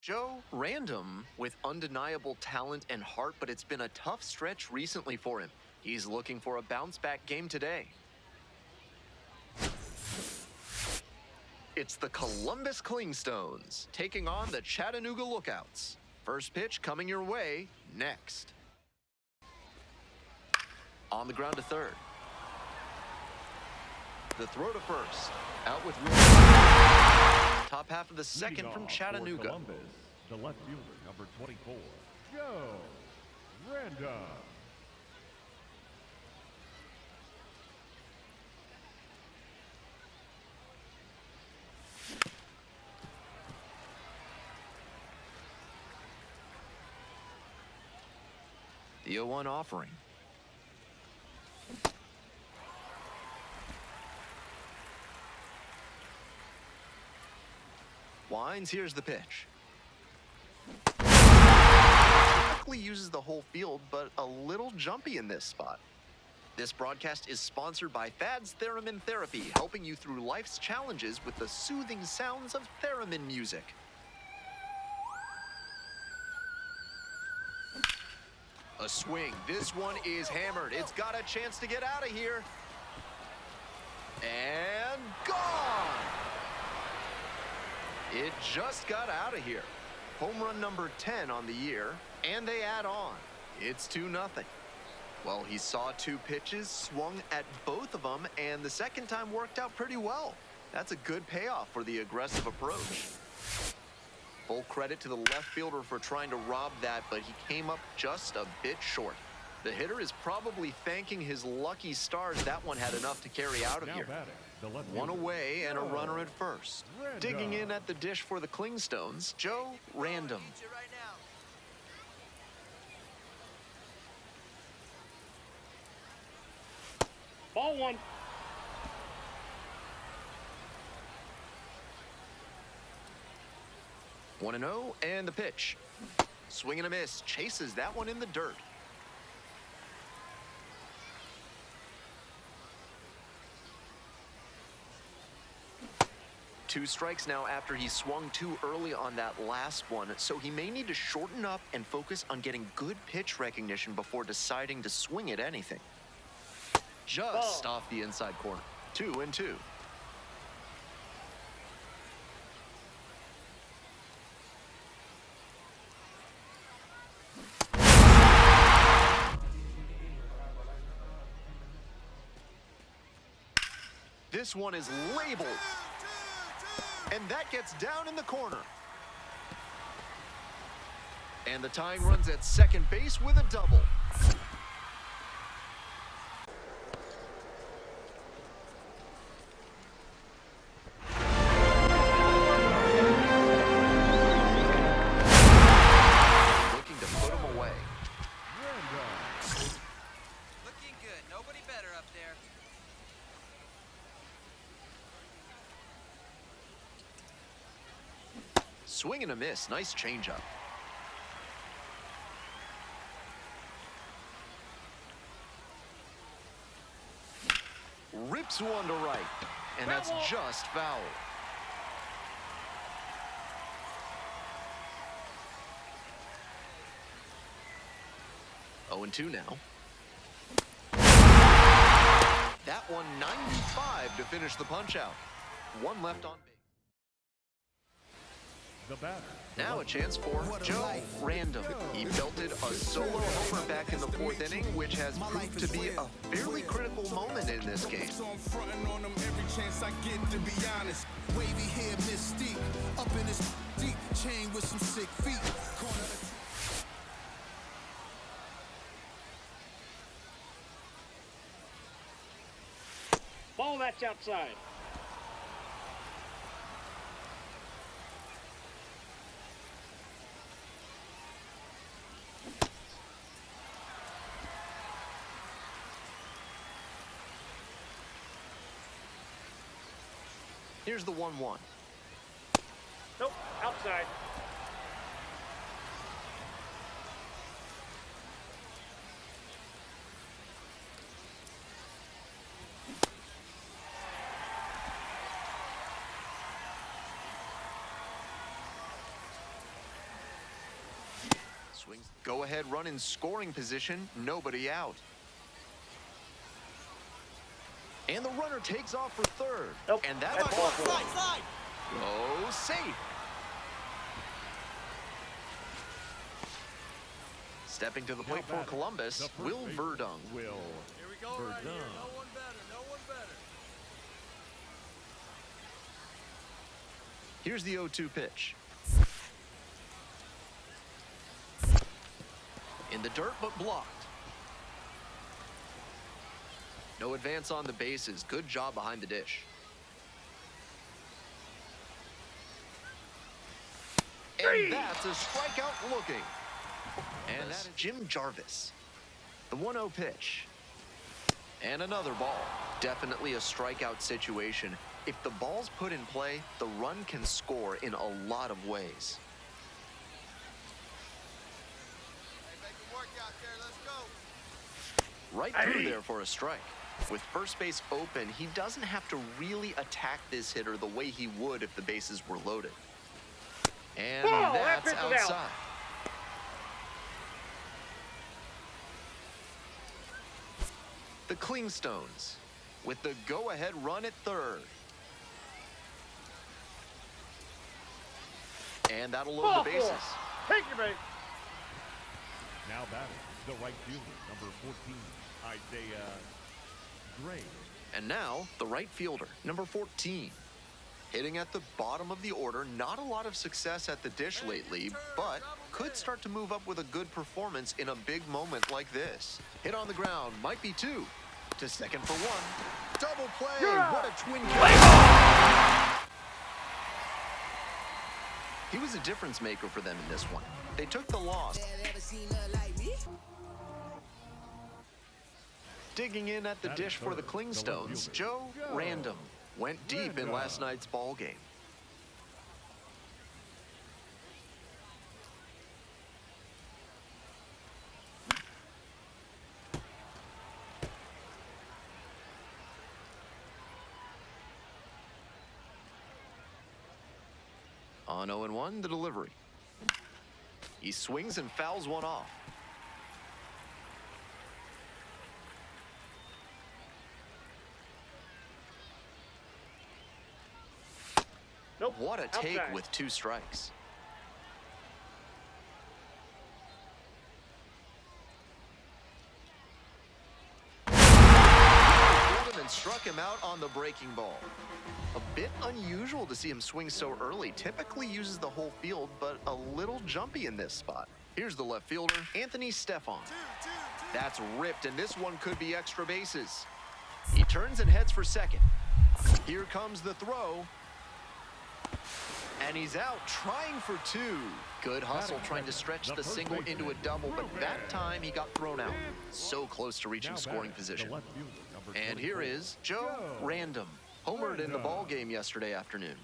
Joe, random with undeniable talent and heart, but it's been a tough stretch recently for him. He's looking for a bounce-back game today. It's the Columbus Clingstones taking on the Chattanooga Lookouts. First pitch coming your way next. On the ground to third. The throw to first. Out with room. Top half of the second from Chattanooga. Columbus, the left fielder, number 24, Joe Random. The 0-1 offering. Winds, here's the pitch. Typically uses the whole field, but a little jumpy in this spot. This broadcast is sponsored by Thad's Theremin Therapy, helping you through life's challenges with the soothing sounds of theremin music. A swing. This one is hammered. It's got a chance to get out of here. And gone! It just got out of here. Home run number 10 on the year, and they add on. It's 2-0. Well, he saw two pitches, swung at both of them, and the second time worked out pretty well. That's a good payoff for the aggressive approach. Full credit to the left fielder for trying to rob that, but he came up just a bit short. The hitter is probably thanking his lucky stars that one had enough to carry out of here. One away and a runner at first. Digging in at the dish for the Clingstones, Joe Random. Ball one. 1-0, and the pitch. Swing and a miss. Chases that one in the dirt. Two strikes now after he swung too early on that last one, so he may need to shorten up and focus on getting good pitch recognition before deciding to swing at anything. Just off the inside corner. 2-2. This one is labeled. And that gets down in the corner. And the tying runs at second base with a double. Looking to put him away. Looking good. Nobody better up there. Swing and a miss. Nice changeup. Rips one to right. And that's just foul. Oh, and 2 now. That one 95 to finish the punch out. One left on base. The batter. Now a chance for Joe Random. He belted a solo homer back in the fourth inning, which has proved to be a fairly critical moment in this game. So I'm fronting on them every chance I get, to be honest. Wavy hair, mystique, up in his deep chain with some sick feet. Ball that's outside. Here's the 1-1. Nope, outside. Swings. Go ahead run in scoring position, nobody out. And the runner takes off for third. Nope. And that's That's ball ball four. four. Oh, safe. Stepping to the plate for batting, Columbus, the first Will baseman, Verdung. Will Here we go right here. Verdun. No one better. No one better. Here's the 0-2 pitch. In the dirt, but blocked. No advance on the bases. Good job behind the dish. And that's a strikeout looking. And that is Jim Jarvis. The 1-0 pitch. And another ball. Definitely a strikeout situation. If the ball's put in play, the run can score in a lot of ways. Hey, make it work out there. Let's go. Right through there for a strike. With first base open, he doesn't have to really attack this hitter the way he would if the bases were loaded. And Ball, that that's pitch is out. outside. The Klingstones with the go-ahead run at third. And that'll load Ball the four. bases. Take your bait. Now batting, the right fielder, number 14, Isaiah Gray. And now, the right fielder, number 14. Hitting at the bottom of the order, not a lot of success at the dish lately, but could start to move up with a good performance in a big moment like this. Hit on the ground, might be two. To second for one. Double play, what a twin catch. He was a difference maker for them in this one. They took the loss. Digging in at the That dish is for the third, the Klingstones, left fielder, Joe Joe Random went deep in last night's ball game. On 0-1, the delivery. He swings and fouls one off. Nope. What a take Outside. with two strikes. Pulled him and struck him out on the breaking ball. A bit unusual to see him swing so early. Typically uses the whole field, but a little jumpy in this spot. Here's the left fielder, Anthony Stefan. That's ripped, and this one could be extra bases. He turns and heads for second. Here comes the throw. And he's out trying for two. Good hustle trying to stretch the single into a double, but that time he got thrown out. So close to reaching Now scoring batting, position. the left fielder, number And here 24, is Joe Random. Homered in the ball game yesterday afternoon.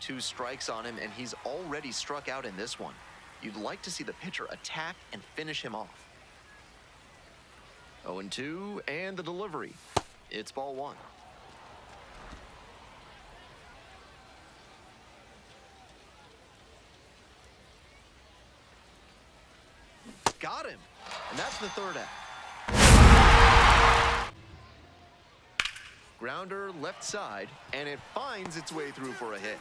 Two strikes on him, and he's already struck out in this one. You'd like to see the pitcher attack and finish him off. 0-2, and the delivery. It's ball one. Got him. And that's the third out. Grounder left side, and it finds its way through for a hit.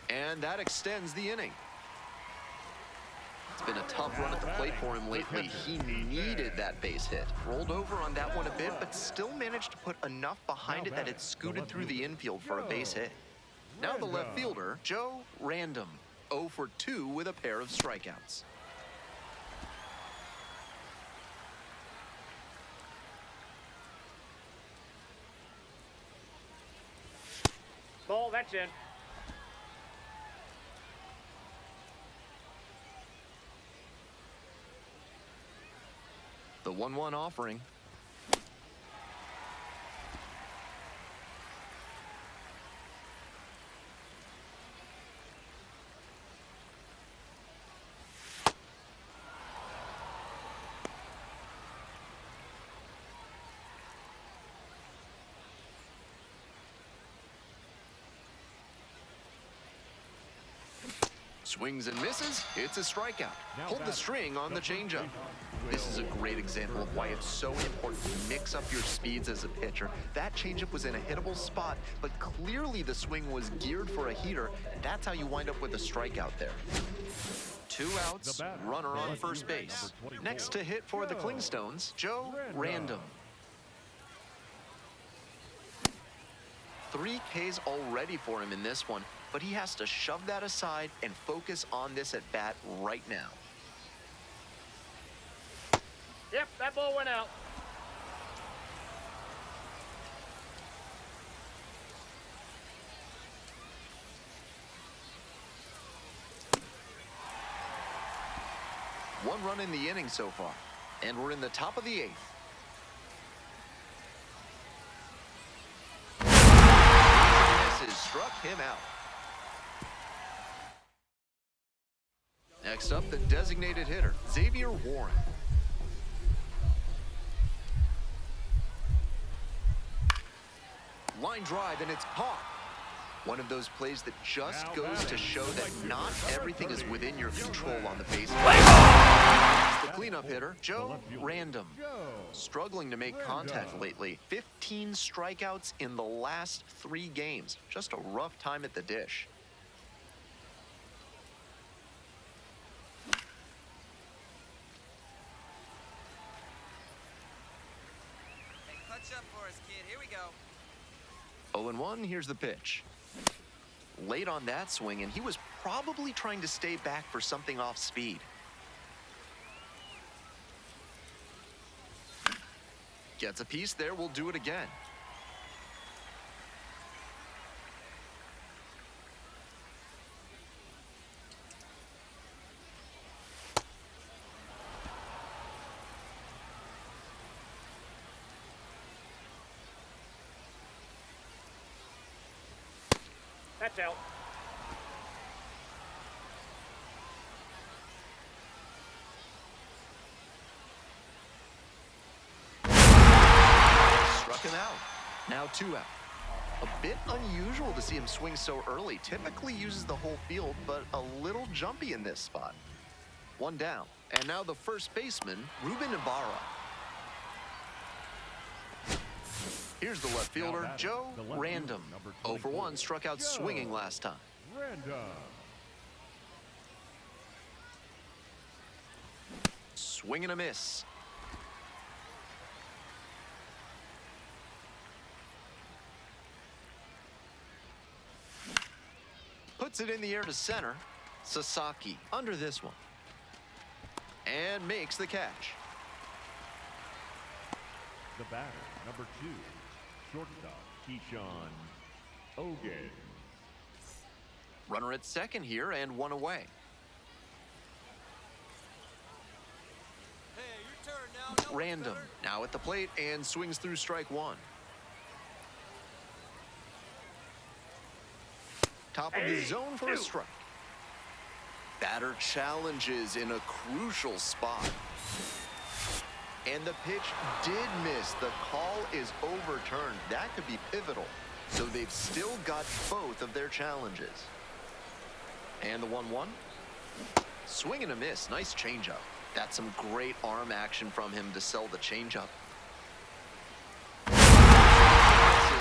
And that extends the inning. It's been a tough run at the plate for him lately. He needed that base hit. Rolled over on that one a bit, but still managed to put enough behind it that it scooted through the infield for a base hit. Now the left fielder, Joe Random, 0 for 2 with a pair of strikeouts. Ball, that's in. The 1-1 offering. Swings and misses. It's a strikeout. Now Pulled the batting, string on the number changeup. 3, This is a Will great example of why it's so important to mix up your speeds as a pitcher. That changeup was in a hittable spot, but clearly the swing was geared for a heater. That's how you wind up with a strikeout there. 2 outs, The batter, runner the on left first fielder, base. number 24, Next to hit for the Joe Klingstones, Joe Random. 3 Ks already for him in this one, but he has to shove that aside and focus on this at bat right now. Yep, that ball went out. One run in the inning so far, and we're in the top of the 8th. Misses, struck him out. Next up, the designated hitter, Xavier Warren. Line drive, and it's caught. One of those plays that just Now goes to batting, show the that right fielder, not number everything is 30, within your control on the base. That's The cleanup hitter, the Joe left fielder, Random. Joe Struggling to make contact Random. lately. 15 strikeouts in the last 3 games. Just a rough time at the dish. Hey, clutch up for us, kid. Here we go. 0-1, here's the pitch. Late on that swing, and he was probably trying to stay back for something off speed. Gets a piece there, we'll do it again. That's out. Struck him out. Now 2 out. A bit unusual to see him swing so early. Typically uses the whole field, but a little jumpy in this spot. 1 down. And now the first baseman, Ruben Ibarra. Here's the left fielder, batting, Joe the left Random. fielder, number 0 for 1, 24, struck out Joe swinging last time. Random. Swing and a miss. Puts it in the air to center. Sasaki under this one. And makes the catch. The batter, number 2, shortstop, Keyshawn Hogan. Runner at second here and 1 away. Hey, your turn now. No one's Random better. now at the plate and swings through strike 1. Top of the zone for a strike. Batter challenges in a crucial spot. And the pitch did miss. The call is overturned. That could be pivotal. So they've still got both of their challenges. And the 1-1. Swing and a miss. Nice changeup. That's some great arm action from him to sell the changeup.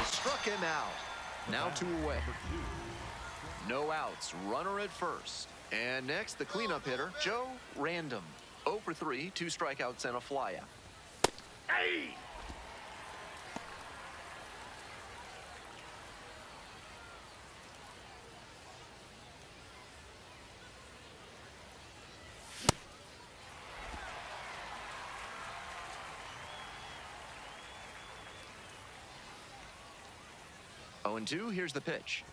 Struck him out. Now 2 away. Number 2, No outs. Runner at first. And next, the cleanup hitter, Joe Random. 0 for 3, 2 strikeouts and a flyout. Hey! Oh, and 2, here's the pitch.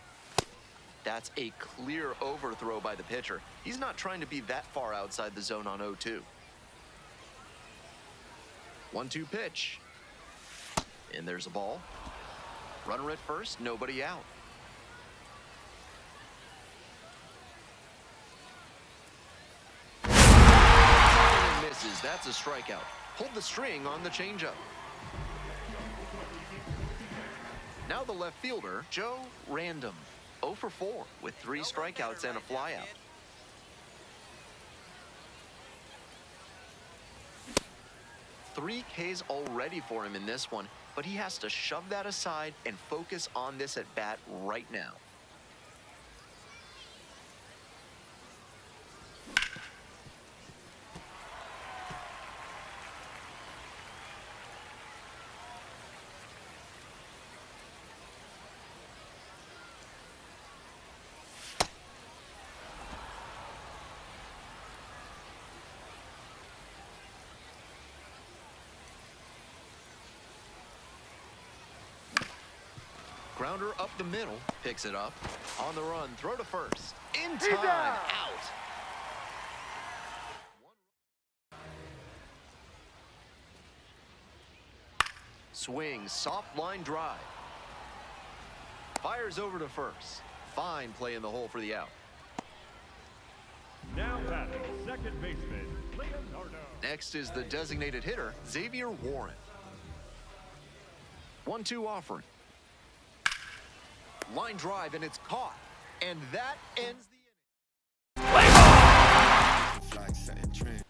That's a clear overthrow by the pitcher. He's not trying to be that far outside the zone on 0-2. 1-2 pitch. And there's a ball. Runner at first, nobody out. And misses, that's a strikeout. Pulled the string on the changeup. Now the left fielder, Joe Random. 0 for 4 with 3 strikeouts and a flyout. 3 Ks already for him in this one, but he has to shove that aside and focus on this at bat right now. Grounder up the middle, picks it up. On the run, throw to first. In time, out. Swing, soft line drive. Fires over to first. Fine play in the hole for the out. Now batting, second baseman, Leonardo. Next is the designated hitter, Xavier Warren. 1-2 offering. Line drive, and it's caught. And that ends the inning.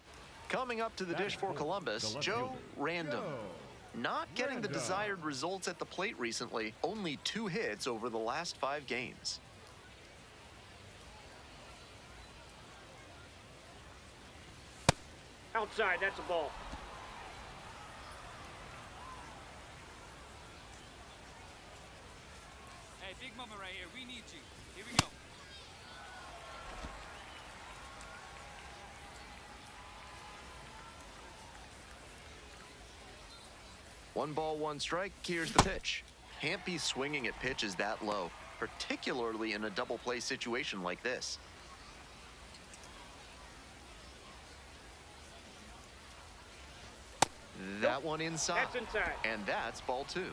Coming up to the dish for Columbus, Joe Random. Not getting the desired results at the plate recently. Only 2 hits over the last 5 games. Outside, that's a ball. Hey, Big Mama right here. We need you. Here we go. One ball, one strike. Here's the pitch. Can't be swinging at pitches that low, particularly in a double play situation like this. That one inside. That's inside. And that's ball 2.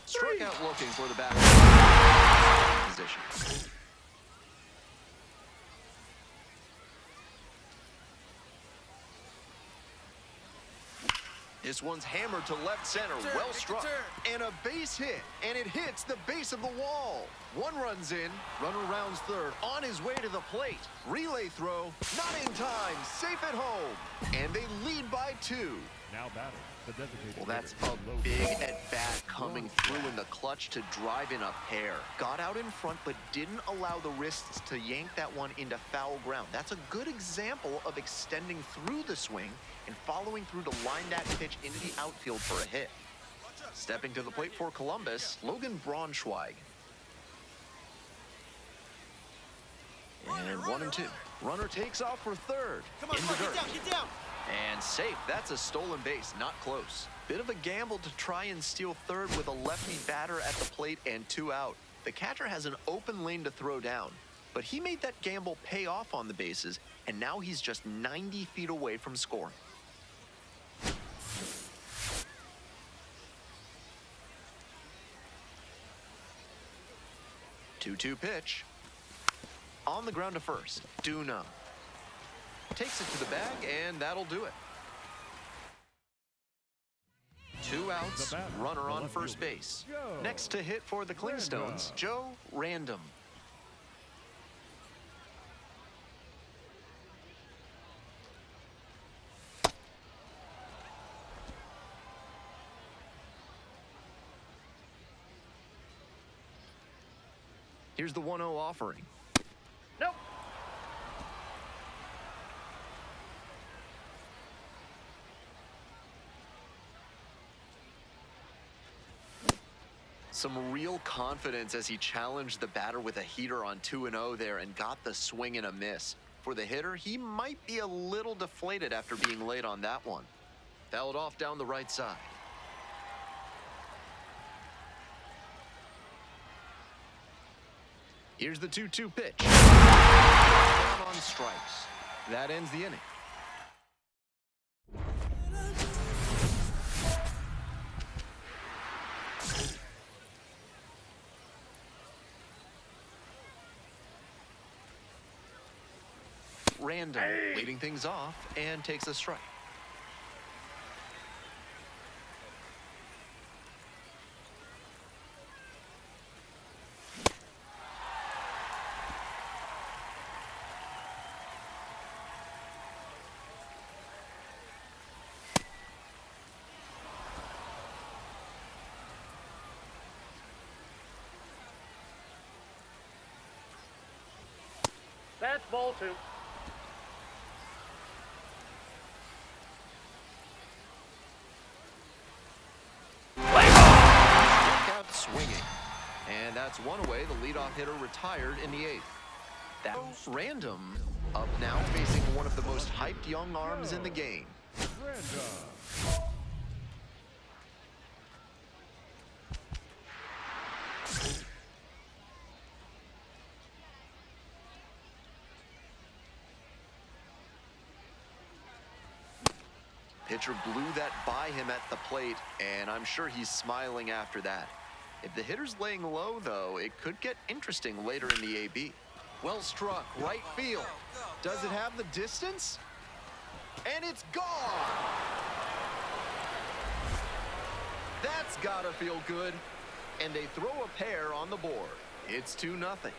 Struck out looking for the batter position. This one's hammered to left center, well struck, and a base hit, and it hits the base of the wall. 1 runs in, runner rounds third, on his way to the plate. Relay throw, not in time, safe at home, and they lead by 2. Now batting, the designated Well, that's hitter, a Logan. big at-bat coming through in the clutch to drive in a pair. Got out in front, but didn't allow the wrists to yank that one into foul ground. That's a good example of extending through the swing and following through to line that pitch into the outfield for a hit. Stepping to the plate for Columbus, Logan Braunschweig. And 1-2. Runner takes off for third. Come on, in come the on, dirt. get down. And safe. That's a stolen base, not close. Bit of a gamble to try and steal third with a lefty batter at the plate and 2 out. The catcher has an open lane to throw down, but he made that gamble pay off on the bases, and now he's just 90 feet away from scoring. Two-two pitch. On the ground to first. Duna. Takes it to the bag, and that'll do it. 2 outs, The batter, runner the on left first fielder, base. Joe Next to hit for the Clingstones, Random. Joe Random. Here's the 1-0 offering. Nope. Some real confidence as he challenged the batter with a heater on 2-0 there and got the swing and a miss. For the hitter, he might be a little deflated after being late on that one. Fouled off down the right side. Here's the 2-2 pitch. Down on strikes. That ends the inning. Random leading things off and takes a strike. That's ball 2. Struck out swinging. And that's one away. The leadoff hitter retired in the 8th. That's random. Up now, facing one of the most hyped young arms in the game. Random. Pitcher blew that by him at the plate, and I'm sure he's smiling after that. If the hitter's laying low, though, it could get interesting later in the AB. Well struck, right field. Does it have the distance? And it's gone! That's gotta feel good. And they throw a pair on the board. It's 2-0.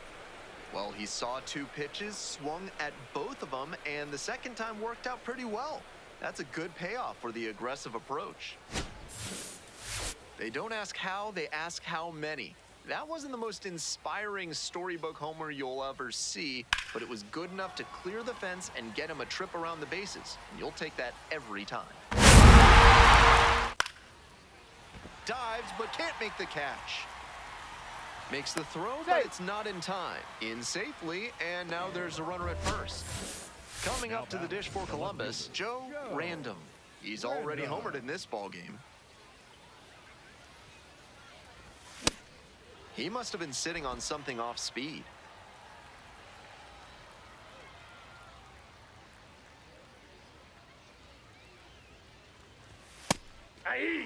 Well, he saw 2 pitches, swung at both of them, and the second time worked out pretty well. That's a good payoff for the aggressive approach. They don't ask how, they ask how many. That wasn't the most inspiring storybook homer you'll ever see, but it was good enough to clear the fence and get him a trip around the bases. And you'll take that every time. Dives, but can't make the catch. Makes the throw, but it's not in time. In safely, and now there's a runner at first. Coming up to the dish for Columbus, Joe Random. He's already homered in this ballgame. He must have been sitting on something off speed. Aye.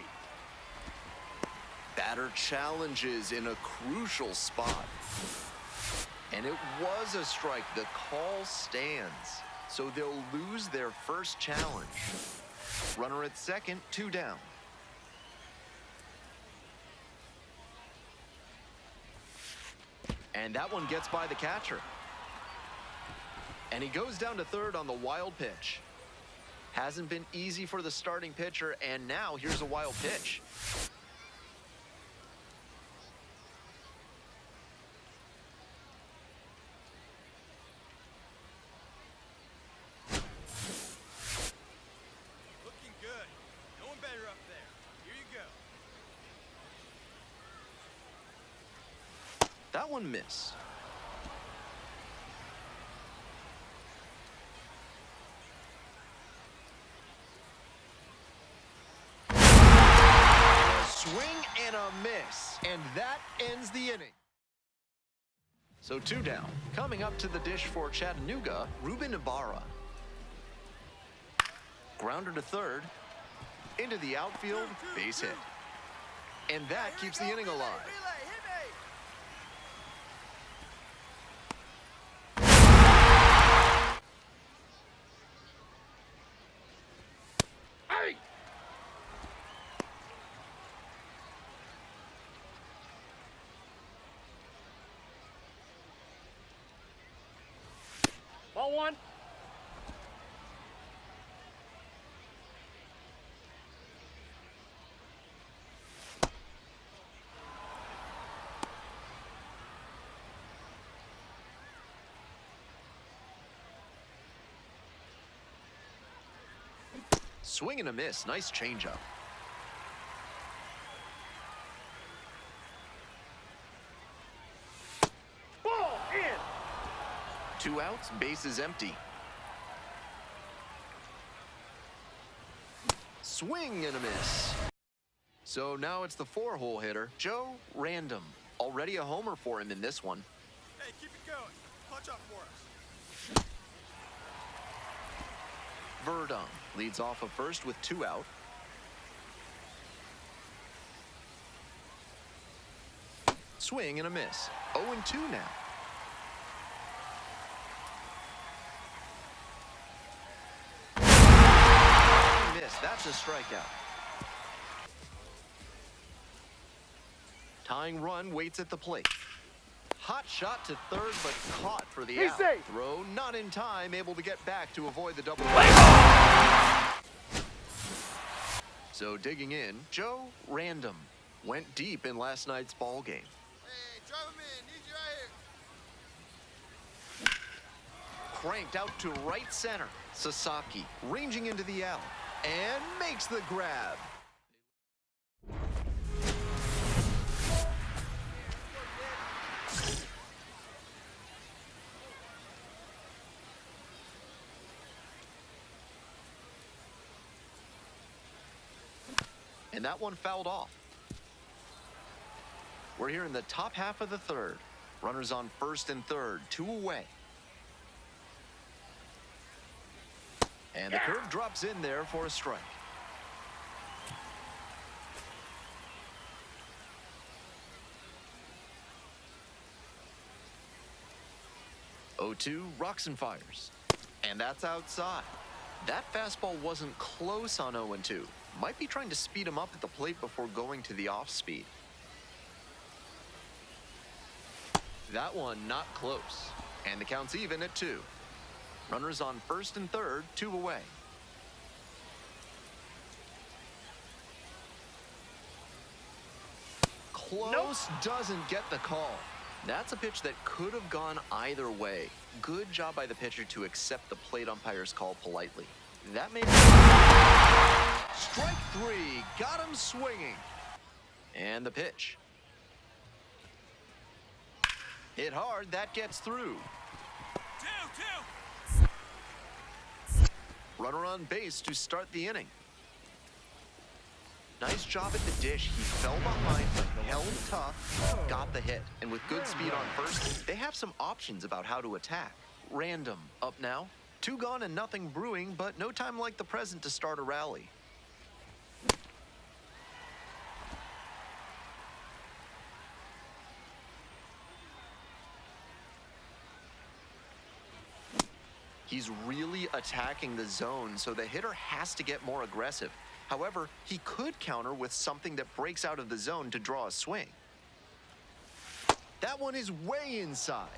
Batter challenges in a crucial spot. And it was a strike. The call stands. So they'll lose their first challenge. Runner at second, 2 down. And that one gets by the catcher. And he goes down to third on the wild pitch. Hasn't been easy for the starting pitcher, and now here's a wild pitch. Looking good. No one better up there. Here you go. That one missed. A swing and a miss, and that ends the inning. So 2 down. Coming up to the dish for Chattanooga, Ruben Ibarra. Grounder to third, into the outfield, base hit. And that keeps the inning alive. Relay, hit me. Aye. Ball 1. Swing and a miss. Nice changeup. Ball in. 2 outs, bases empty. Swing and a miss. So now it's the 4-hole hitter, Joe Random. Already a homer for him in this one. Hey, keep it going. Punch up for us. Verdon leads off of first with 2 out. Swing and a miss. 0-2 now. Miss. That's a strikeout. Tying run waits at the plate. Hot shot to third, but caught for the He's out. safe. Throw not in time, able to get back to avoid the double play. So digging in, Joe Random went deep in last night's ball game. Hey, drive him in. Need you right cranked out to right center. Sasaki ranging into the alley and makes the grab. And that one fouled off. We're here in the top half of the third. Runners on first and third, 2 away. And the curve drops in there for a strike. Oh-2 rocks and fires. And that's outside. That fastball wasn't close on 0-2. Might be trying to speed him up at the plate before going to the off speed. That one not close. And the count's even at 2. Runners on first and third, 2 away. Close, doesn't get the call. That's a pitch that could have gone either way. Good job by the pitcher to accept the plate umpire's call politely. That may be... Strike 3, got him swinging. And the pitch. Hit hard, that gets through. 2-2. Runner on base to start the inning. Nice job at the dish. He fell behind, but held tough, got the hit. And with good speed on first, they have some options about how to attack. Random up now. 2 gone and nothing brewing, but no time like the present to start a rally. He's really attacking the zone, so the hitter has to get more aggressive. However, he could counter with something that breaks out of the zone to draw a swing. That one is way inside.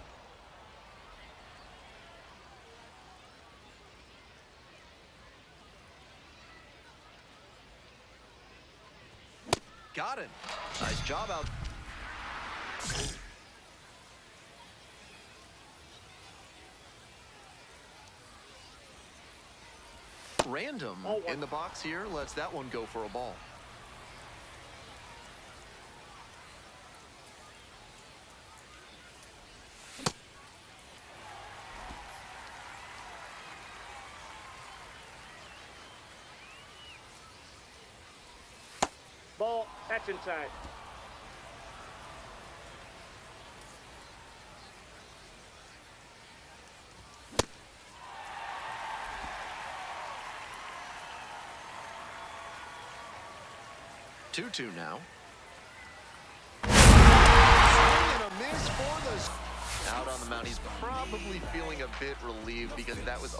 Got him. Nice job out. Random in the box here lets that one go for a ball. Ball, that's inside. 2-2 now. Swing and a miss for the... Out on the mound, he's probably feeling a bit relieved because that was a...